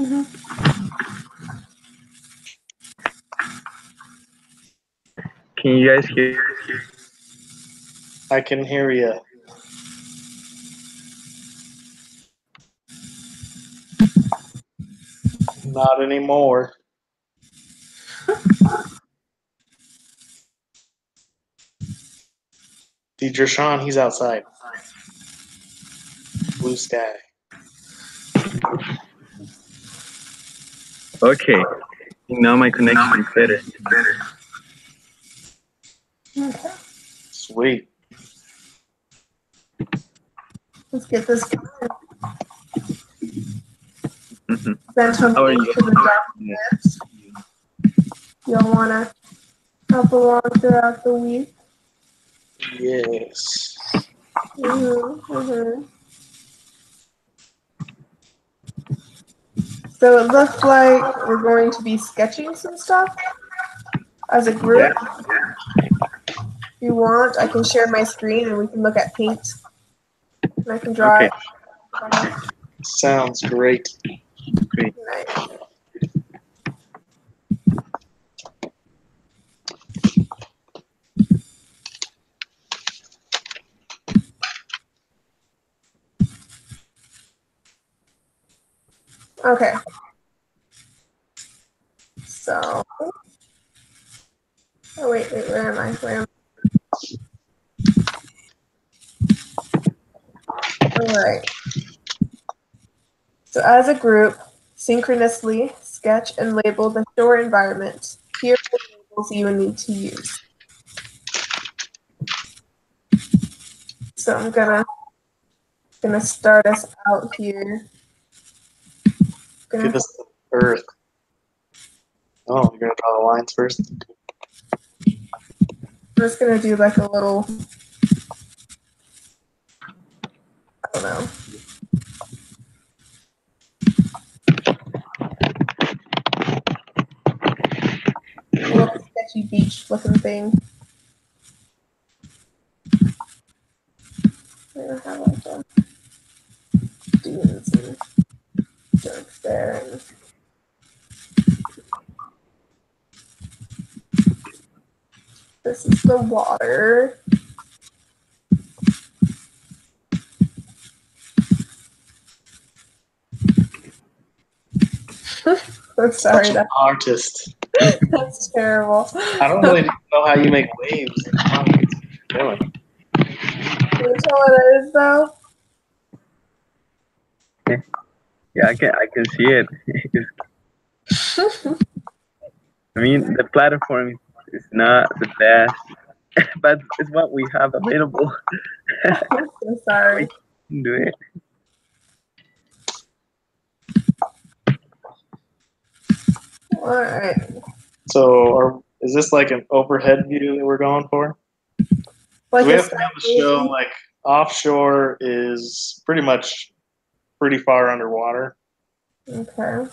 Can you guys hear? I can hear you. Not anymore. Teacher Sean, he's outside. Blue sky. Okay. Now my connection is better. Okay. Sweet. Let's get this going. How Send are him you? to the documents. You'll want to help along throughout the week. Yes. So it looks like we're going to be sketching some stuff as a group. If you want, I can share my screen and we can look at paint. And I can draw Okay. it. Sounds great. Great. Nice. Okay. So, oh wait, where am I? All right. So as a group, synchronously sketch and label the shore environment. Here are the labels you will need to use. So I'm gonna start us out here. Give us the earth. Oh, you're gonna draw the lines first? I'm just gonna do like a little, I don't know. A little sketchy beach looking thing. I don't have like the dunes and jokes there. And this is the water. I'm sorry, Such an artist. that's terrible. I don't really know how you make waves. How are you doing? Can you tell what it is though? Yeah, I can see it. I mean, the platform is not the best, but it's what we have available. I'm so sorry. We can do it. All right. So, is this like an overhead view that we're going for? Like We a have to be able to show like offshore is pretty far underwater. Okay.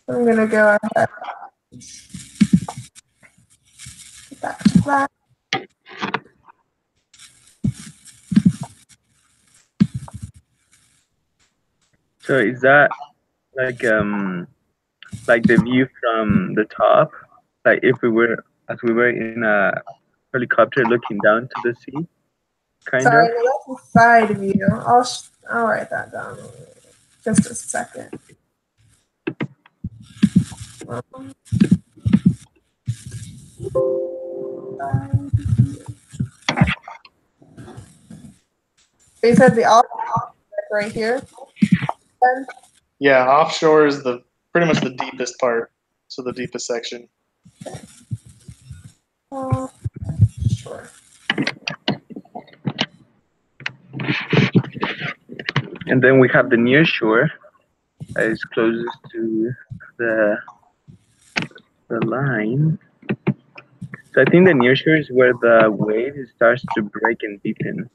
I'm gonna go ahead. Back to that. So is that like the view from the top? Like if we were in a helicopter looking down to the sea, kind Sorry, of. that's a side view. I'll write that down. Just a second. So you said the offshore right here. Then? Yeah, offshore is pretty much the deepest part, so the deepest section. Sure. And then we have the near shore that is closest to the line. So I think the near shore is where the wave starts to break and deepen.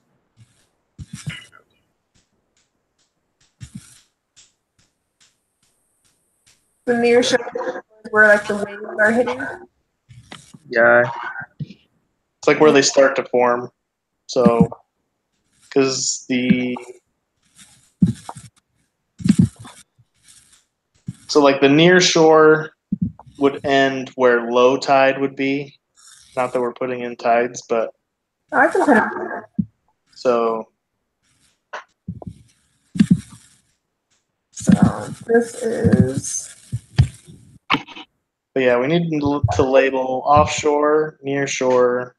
The near shore is where like the waves are hitting. Yeah. It's like where they start to form. So, because So like the near shore would end where low tide would be. Not that we're putting in tides, but I can put it. so So this is. but yeah, we need to label offshore, near shore,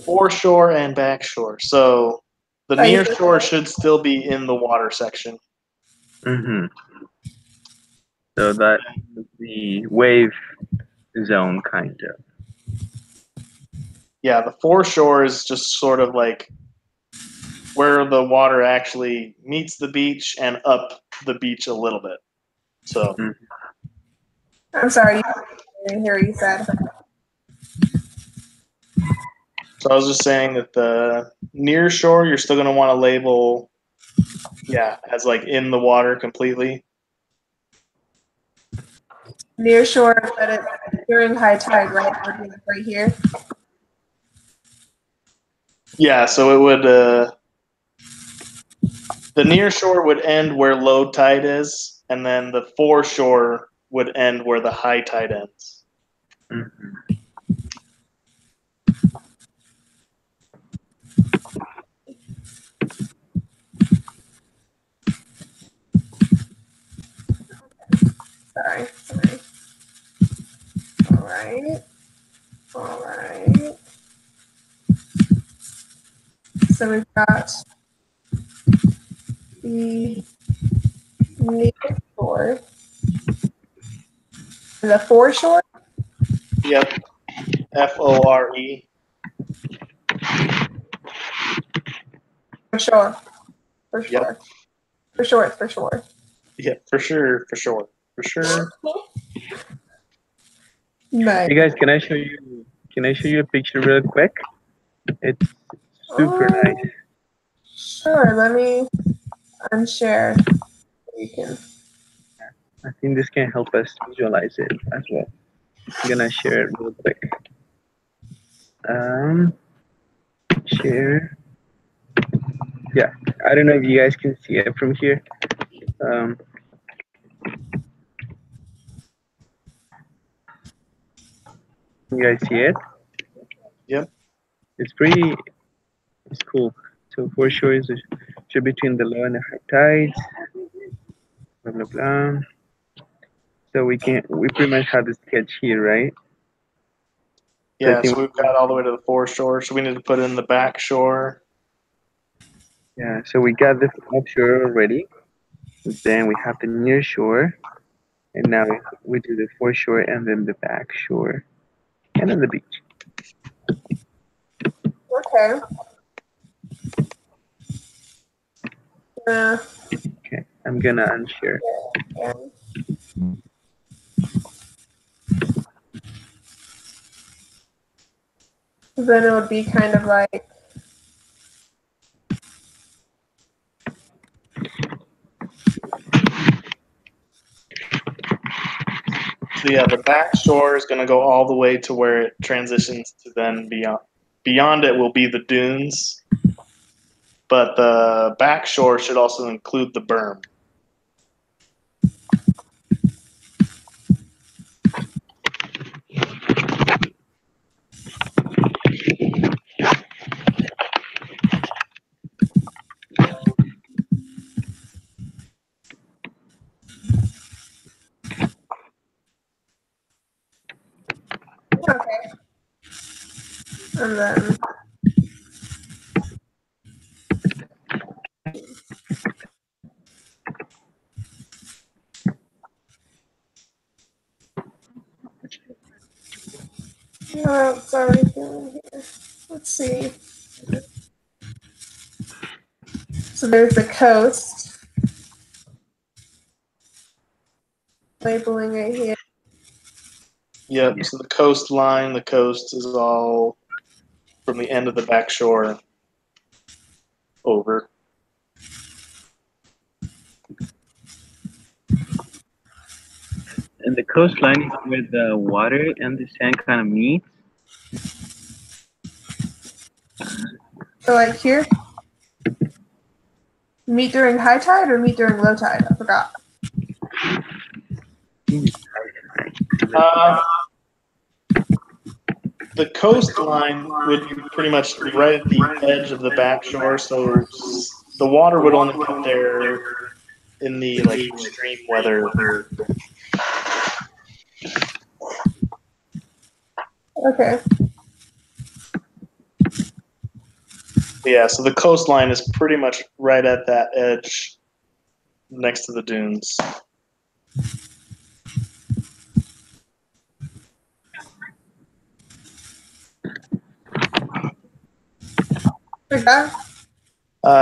foreshore, and backshore. So the near shore should still be in the water section. Mm-hmm. So that is the wave zone, kind of. Yeah, the foreshore is just sort of like where the water actually meets the beach and up the beach a little bit. So I'm sorry, I didn't hear what you said. So I was just saying that the near shore, you're still going to want to label, as like in the water completely. Near shore, but it's during high tide, right? Right here. Yeah, so it would, the near shore would end where low tide is, and then the foreshore would end where the high tide ends. Mm-hmm. Sorry. All right. So we've got the near shore and the foreshore. Yep. FORE. For sure. For sure. Yep. For sure. For sure. Yeah, for sure. Nice. Hey guys, can I show you? Can I show you a picture real quick? It's super nice. Sure. Let me unshare. You can. I think this can help us visualize it as well. I'm gonna share it real quick. Share. Yeah, I don't know if you guys can see it from here. You guys see it? Yep. It's cool. So foreshore is between the low and the high tides. Blah blah blah. So we pretty much have the sketch here, right? Yeah, so we've got all the way to the foreshore. So we need to put in the back shore. Yeah, so we got the offshore already. Then we have the near shore. And now we do the foreshore and then the back shore. And then the beach. Okay. Okay, I'm gonna unshare. Yeah. Then it would be kind of like. So yeah, the back shore is going to go all the way to where it transitions to then beyond. Beyond it will be the dunes, but the back shore should also include the berm. Okay. And then. It's already doing here. Let's see. So there's the coast. Labeling right here. Yep, so the coastline, the coast is all from the end of the back shore over. And the coastline is where the water and the sand kind of meet. So like here? Meet during high tide or meet during low tide? I forgot. The coastline would be pretty much right at the edge of the back shore, so the water would only come there in the like extreme weather. Okay. Yeah, so the coastline is pretty much right at that edge next to the dunes. Like that?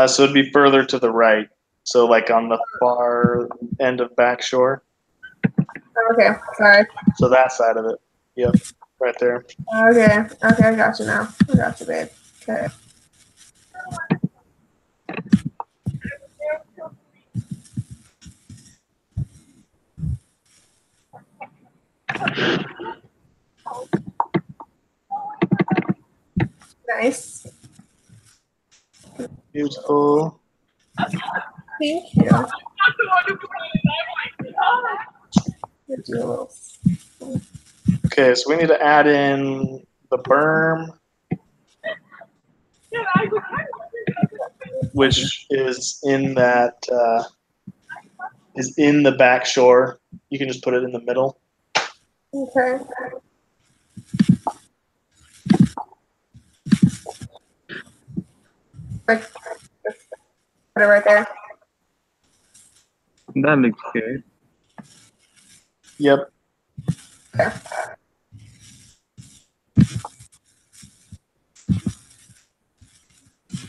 So it'd be further to the right. So like on the far end of backshore. Okay, sorry. So that side of it. Yep, right there. Okay, I got you now. I got you, babe. Okay. Nice. Beautiful. Thank you. Let's do a little. Okay, so we need to add in the berm, which is in that is in the back shore. You can just put it in the middle. Okay. Like, put it right there. That looks good. Yep. Okay.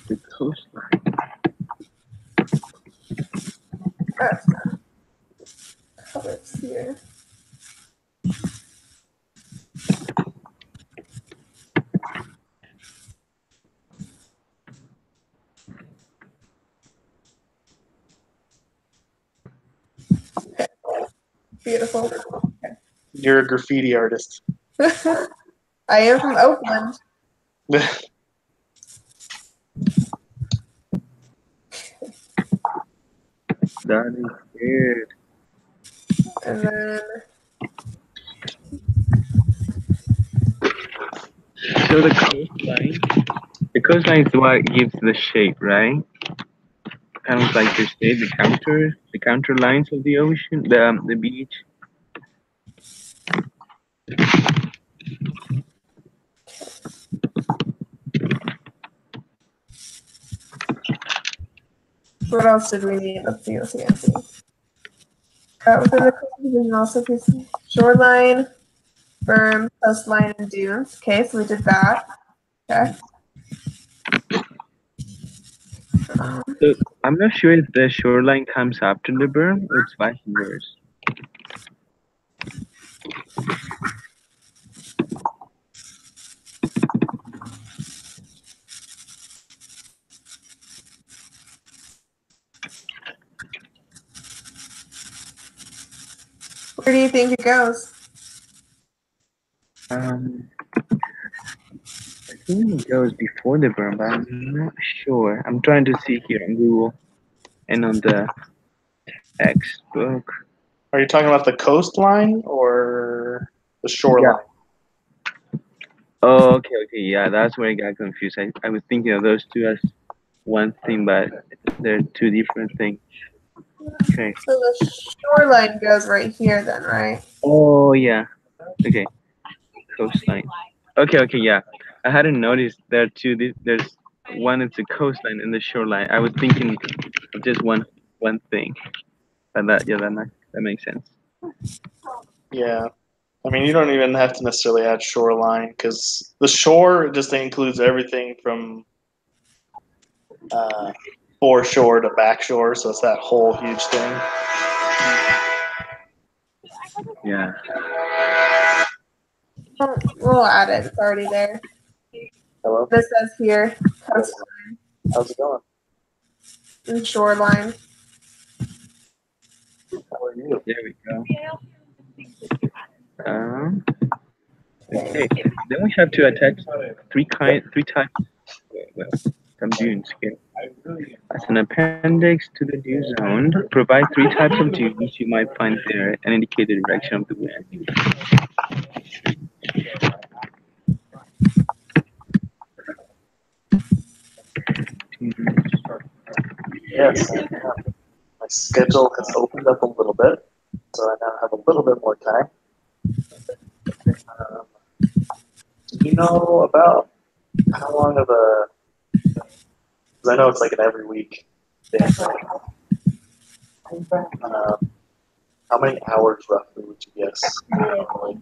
The coastline. That's colors here. Okay. Beautiful. Okay. You're a graffiti artist. I am from Oakland. That is good. And then So the coastline is what gives the shape, right? Kind of like the shape, the counter lines of the ocean, the beach. what else did we need? Let's see. Within the coastal division also includes shoreline, berm, coastline, and dunes. Okay, so we did that. Okay. So I'm not sure if the shoreline comes after the berm or it's vice versa. Where do you think it goes? I think it goes before the berm, but I'm not sure. I'm trying to see here on Google and on the textbook. Are you talking about the coastline or the shoreline? Oh, okay, yeah, that's where I got confused. I was thinking of those two as one thing, but they're two different things. Okay. So the shoreline goes right here, then, right? Oh, yeah. Okay. Coastline. Okay, yeah. I hadn't noticed there are two. There's one. It's a coastline and the shoreline. I was thinking of just one thing, but that makes sense. Yeah. I mean, you don't even have to necessarily add shoreline because the shore just includes everything from foreshore to backshore, so it's that whole huge thing. Yeah. We'll add it. It's already there. Hello? This says here, coastline How's it going? and shoreline. How are you? There we go. Okay. Then we have to attach three types. Well, some dunes here. As an appendix to the dune zone, provide three types of dunes you might find there and indicate the direction of the wind. Yes, my schedule has opened up a little bit, so I now have a little bit more time. Um, do you know about how long of a? Because I know it's like an every week thing. How many hours roughly would you guess? Normally?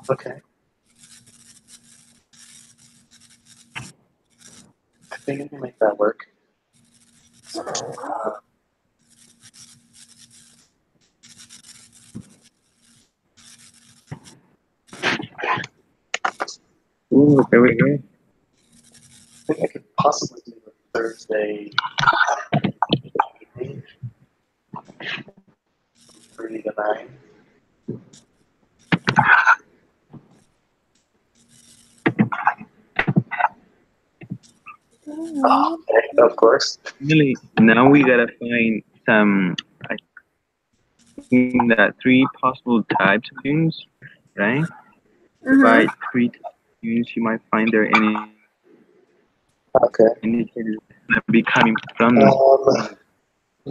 Okay. I think I can make that work. Ooh, there we go. I think I could possibly do the Thursday evening, 3 to 9. Oh, okay, of course. Really, now we gotta find some, I think that three possible types of dunes, right? Provide Mm-hmm. three types of dunes you might find there and Okay. indicate it's gonna be coming from My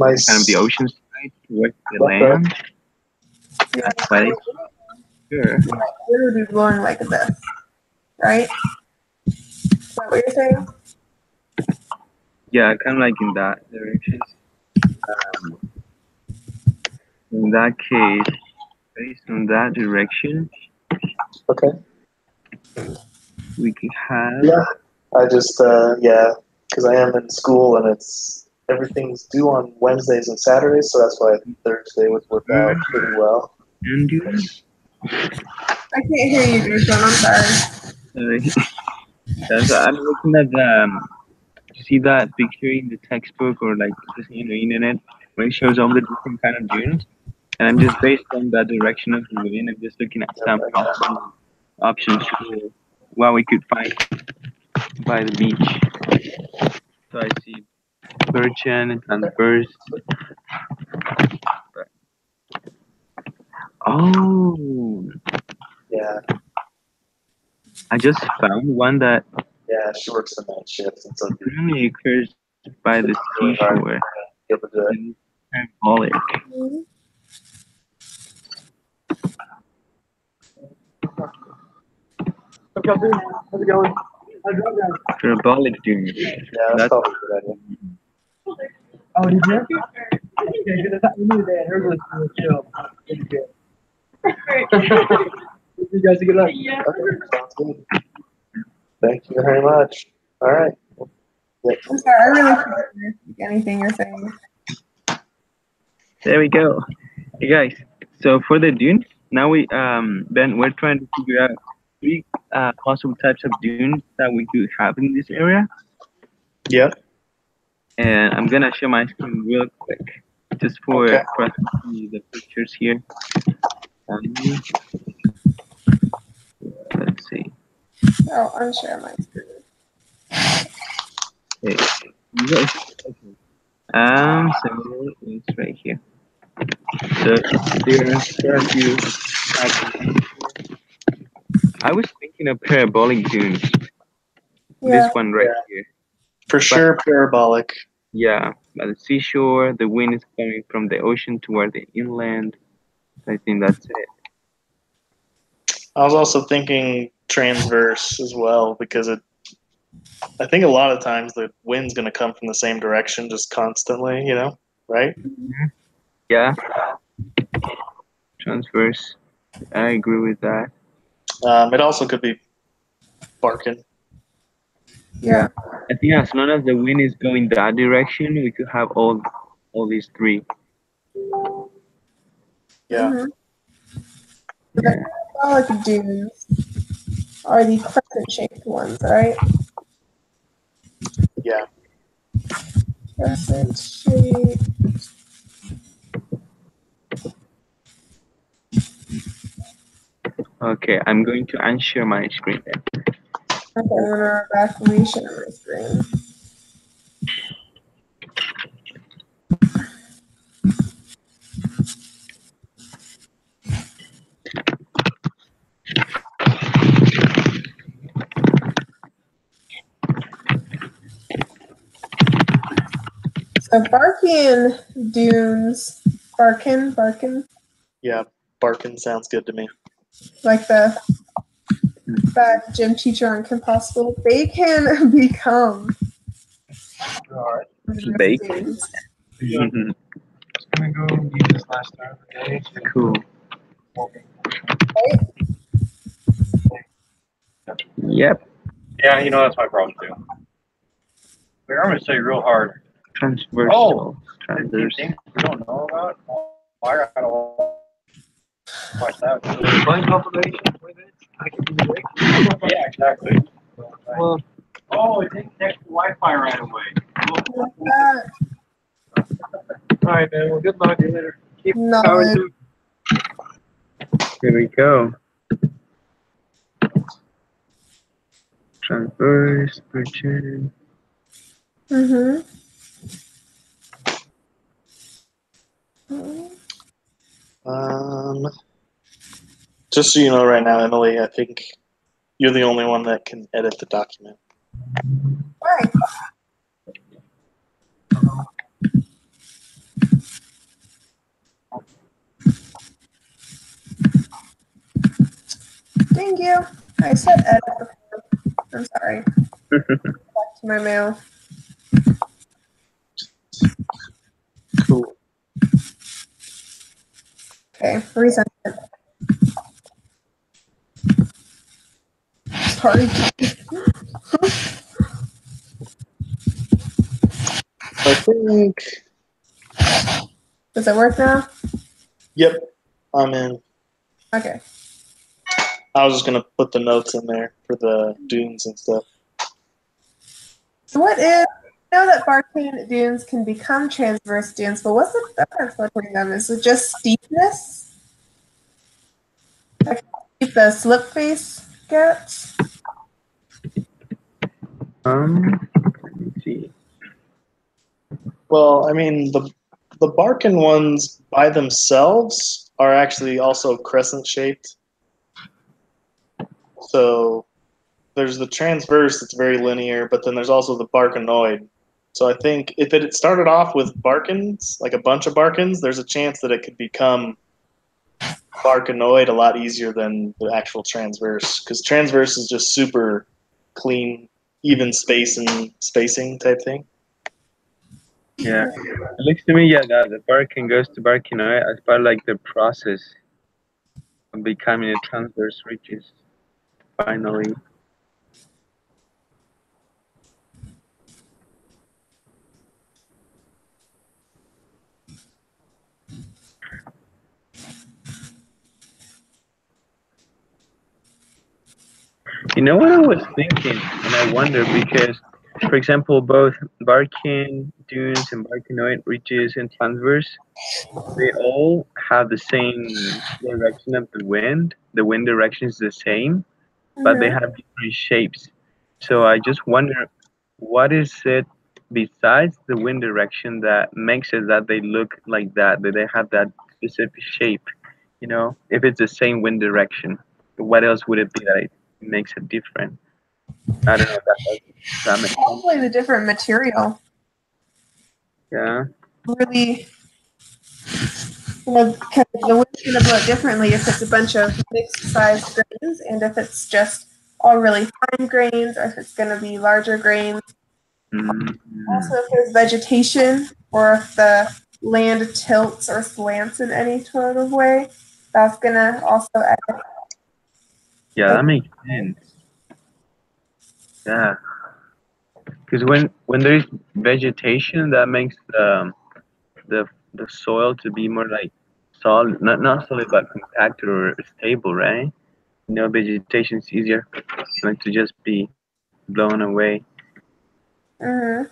kind of the ocean side towards the okay. land. Yeah. That's what it's sure. It would be blowing like this, right? Is that what you're saying? Yeah, kind of like in that direction. Um, in that case, based on that direction, Okay. we could have. Yeah. I just because I am in school and it's everything's due on Wednesdays and Saturdays, so that's why Thursday would work out pretty well. And dunes. I can't hear you, Jason. I'm sorry. That's, I'm looking at you see that picture in the textbook or like just in the internet when it shows all the different kind of dunes, and I'm just based on the direction of the wind. I'm just looking at some possible options for what we could find by the beach. So I see birchen and birds. Oh, Yeah. I just found one that Yeah, she works the night shift, and so it'd be really occurs by the really hard seashore. to be able to do it. And parabolic. How's it going? Parabolic dunes. Yeah, that's That's probably a good idea. Oh, did you? Yeah, because I thought you knew that. Her was chill. Pretty good. You guys, good luck. Okay, sounds good. Thank you very much. All right. Yeah. I'm sorry. I really can't hear anything you're saying. there we go. Hey guys, so for the dunes, now Ben, we're trying to figure out three possible types of dunes that we could have in this area, Yep. and I'm gonna share my screen real quick, just for Okay. us to see the pictures here. Let's see. Oh, unshare my screen. Okay. So it's right here. So there are a few types of dunes. I was thinking of parabolic dunes. This Yeah. one right Yeah. here. For sure, parabolic. Yeah, by the seashore, the wind is coming from the ocean toward the inland. I think that's it. I was also thinking transverse as well because I think a lot of times the wind's going to come from the same direction just constantly, right? Yeah, Transverse. I agree with that. It also could be barking. Yeah. I think as long as the wind is going that direction, we could have all these three. Yeah. Mm-hmm. Yeah. The parabolic dunes are the crescent-shaped ones, right? Yeah. Crescent-shaped. Okay, I'm going to unshare my screen then. Okay, I'm gonna evacuation my screen. So Barkian dunes, Barkin, Yeah. Barking sounds good to me. like that gym teacher on Kim Possible, they can become Alright. Bake. dunes. Mhm. I'm gonna go use this last time. Okay. Cool. Right? Yep. Yeah, you know that's my problem too. But I'm gonna say real hard. Transversal. Things Transverse. we don't know about. Oh, I gotta watch that. Blind confirmation with it. I can do it. Yeah, exactly. Well, Oh, it didn't connect to Wi-Fi right away. Like that. All right, man. Well, good luck. See you later. Keep Knowledge. here we go. Transverse, virgin. Mm-hmm. Just so you know, right now, Emily, I think you're the only one that can edit the document. Right. Thank you. I said edit before. I'm sorry. Back to my mail. Cool. Okay, resend it. Sorry. I think. Does it work now? Yep. I'm in. Okay. I was just gonna put the notes in there for the dunes and stuff. So what is, I know that Barcane dunes can become transverse dunes, but what's the difference between them? Is it just steepness? Like how steep the slip face gets? Let me see. Well, I mean the Barkin ones by themselves are actually also crescent shaped. So there's the transverse that's very linear, but then there's also the Barkanoid. So I think if it had started off with Barkins, like a bunch of Barkins, there's a chance that it could become Barkanoid a lot easier than the actual transverse, because transverse is just super clean, even spacing type thing. Yeah. It looks to me, yeah, that the Barkin goes to Barkinoid as part of like the process of becoming a transverse ridges. Finally. You know what I was thinking, and I wonder because, for example, both Barkin dunes and Barkinoid ridges and transverse, they all have the same direction of the wind. The wind direction is the same, but they Mm-hmm. have different shapes. So I just wonder, what is it besides the wind direction that makes it that they look like that they have that specific shape? You know, if it's the same wind direction, what else would it be that it makes it different? I don't know if that makes sense. Probably the different material. Yeah. Really, because the wind's going to blow differently if it's a bunch of mixed sized grains and if it's just all really fine grains or if it's going to be larger grains. Also, if there's vegetation or if the land tilts or slants in any sort of way. That's gonna also edit. Yeah, that makes sense. Yeah, because when there is vegetation, that makes the soil to be more like solid, not solid, but compacted or stable, right? You know, vegetation is easier than to just be blown away. Mhm.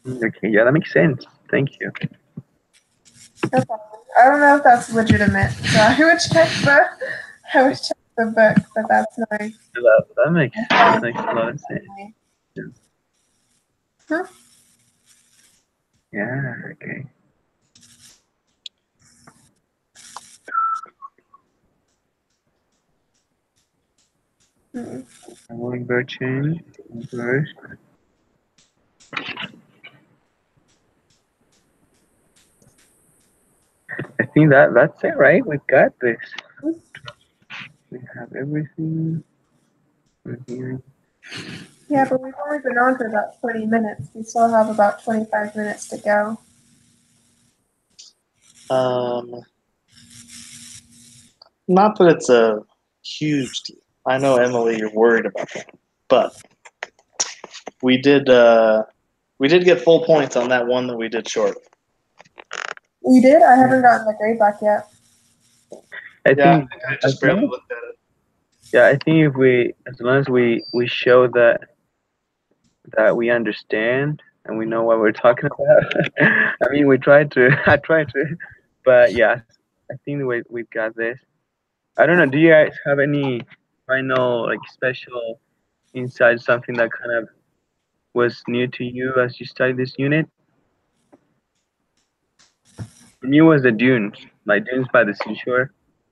Okay, yeah, that makes sense. Thank you. No problem. I don't know if that's legitimate, so I would check the book, but that's nice. That makes a lot of sense. Huh? Yeah, okay. Mm. Hummingbird change. First. I think that's it, right? We've got this. We have everything. We're here. Yeah, but we've only been on for about 20 minutes. We still have about 25 minutes to go. Not that it's a huge deal. I know, Emily, you're worried about that, but we did get full points on that one that we did short. You did? I haven't gotten the grade back yet. I Yeah, think I just barely looked at it. yeah, I think if we, as long as we show that we understand and we know what we're talking about. I mean, we tried to. I tried to, but yeah, I think we've got this. I don't know. Do you guys have any final like special insight? Something that kind of was new to you as you studied this unit? For me, was the dunes, like dunes by the seashore.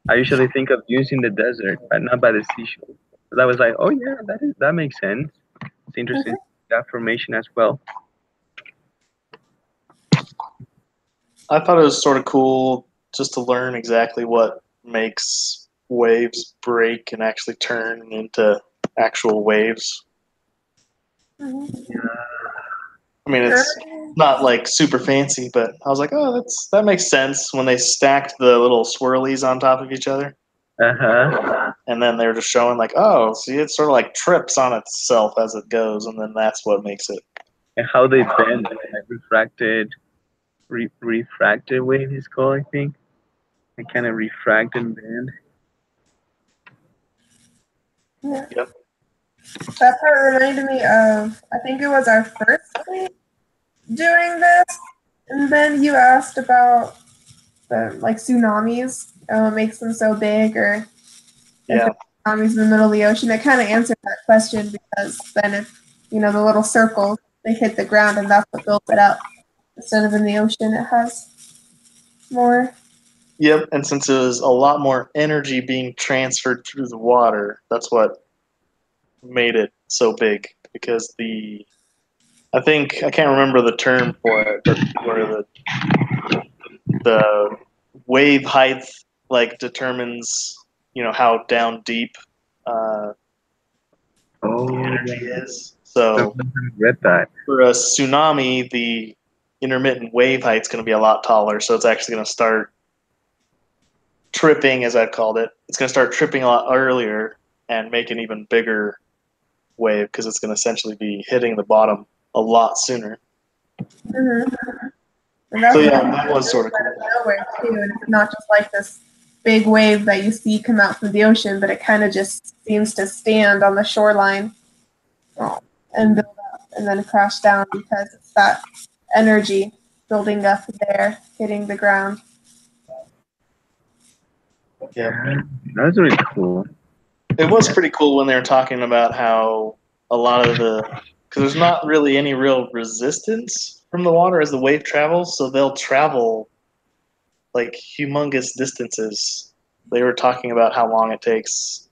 I usually think of dunes in the desert, but not by the seashore. But I was like, oh yeah, that makes sense. It's interesting that formation as well. I thought it was sort of cool just to learn exactly what makes waves break and actually turn into actual waves. I mean, it's not like super fancy, but I was like, oh, that makes sense when they stacked the little swirlies on top of each other. Uh-huh. And then they're just showing like, oh, see, it sort of like trips on itself as it goes, and then that's what makes it. And how they bend, like refracted wave is called, I think. They kind of refract and bend. Yeah. Yep. That part reminded me of, I think it was our first week doing this, and then you asked about the like tsunamis, what makes them so big, or if Yeah. tsunamis in the middle of the ocean. It kind of answered that question because then if the little circles they hit the ground and that's what builds it up instead of in the ocean, it has more. Yep. And since it was a lot more energy being transferred through the water, that's what made it so big. Because I think I can't remember the term for it, but where the wave height like determines how down deep the energy is. So Read that. for a tsunami, the intermittent wave height is going to be a lot taller. So it's actually going to start tripping, as I've called it. It's going to start tripping a lot earlier and make an even bigger wave because it's going to essentially be hitting the bottom a lot sooner. Mm-hmm. And that's So yeah, that was sort of cool. nowhere too, and it's not just like this big wave that you see come out from the ocean, but it kind of just seems to stand on the shoreline and build up and then crash down because it's that energy building up there, hitting the ground. Yeah, That's really cool. it was pretty cool when they were talking about how a lot of because there's not really any real resistance from the water as the wave travels, so they'll travel like humongous distances. They were talking about how long it takes,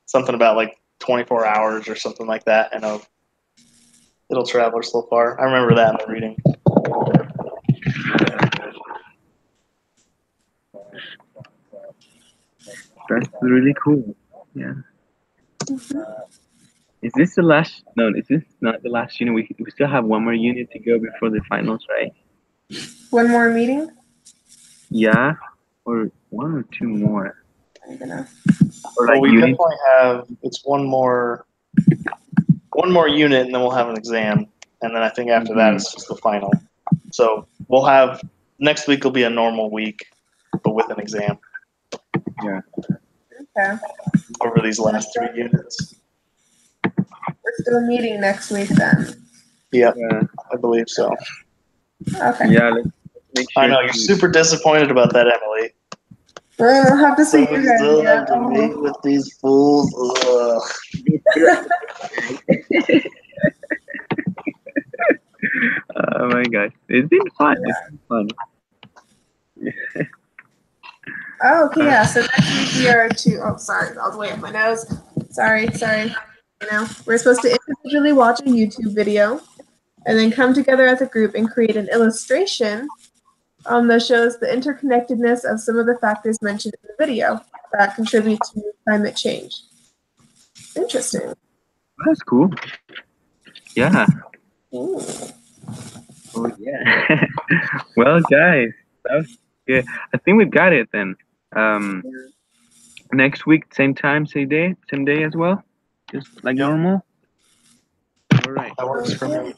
something about like 24 hours or something like that, and it'll travel so far. I remember that in the reading. That's really cool. Yeah. Is this the last? No, is this not the last unit? We still have one more unit to go before the finals, right? One more meeting? Yeah. or one or two more? I'm gonna. Or Well, like we you need definitely have. It's one more unit, and then we'll have an exam, and then I think after that it's just the final. So we'll have next week will be a normal week, but with an exam Okay. over these last 3 units. We're still meeting next week then. Yep, Yeah. I believe so. Okay. Yeah, let's make sure I know you're super disappointed about that, Emily. We're gonna have to see So you we guys. still Yeah. have to meet with these fools. Ugh. Oh my gosh. It's been fun. It's been fun. Oh, okay, yeah. So next week we are to. Oh, sorry, I was way up my nose. Sorry. You know, we're supposed to individually watch a YouTube video, and then come together as a group and create an illustration that shows the interconnectedness of some of the factors mentioned in the video that contribute to climate change. Interesting. That's cool. Yeah. Ooh. Oh yeah. Well, guys, that was good. I think we got it then. Um, next week, same time, same day as well. Just like Yep. normal. All right. That works for me.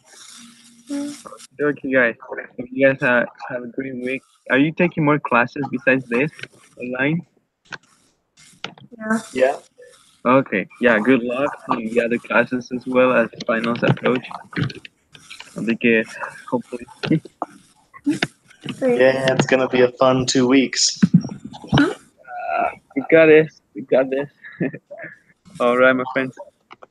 Okay, guys. Hope you guys have a great week. Are you taking more classes besides this online? Yeah. Yeah. Okay. Yeah. Good luck on the other classes as well as finals approach. I think hopefully. Great. Yeah, it's gonna be a fun 2 weeks. We got this. We got this. All right, my friends.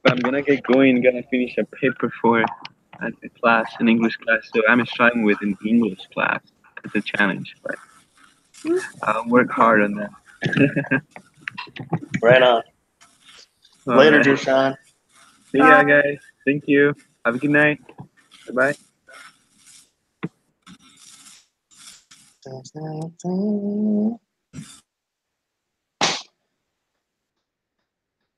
I'm gonna get going. Gonna finish a paper for a class, an English class. So I'm struggling with an English class. It's a challenge, but I'll work hard on that. Right on. All Later, right. Dershawn. See ya, guys. Thank you. Have a good night. Bye bye.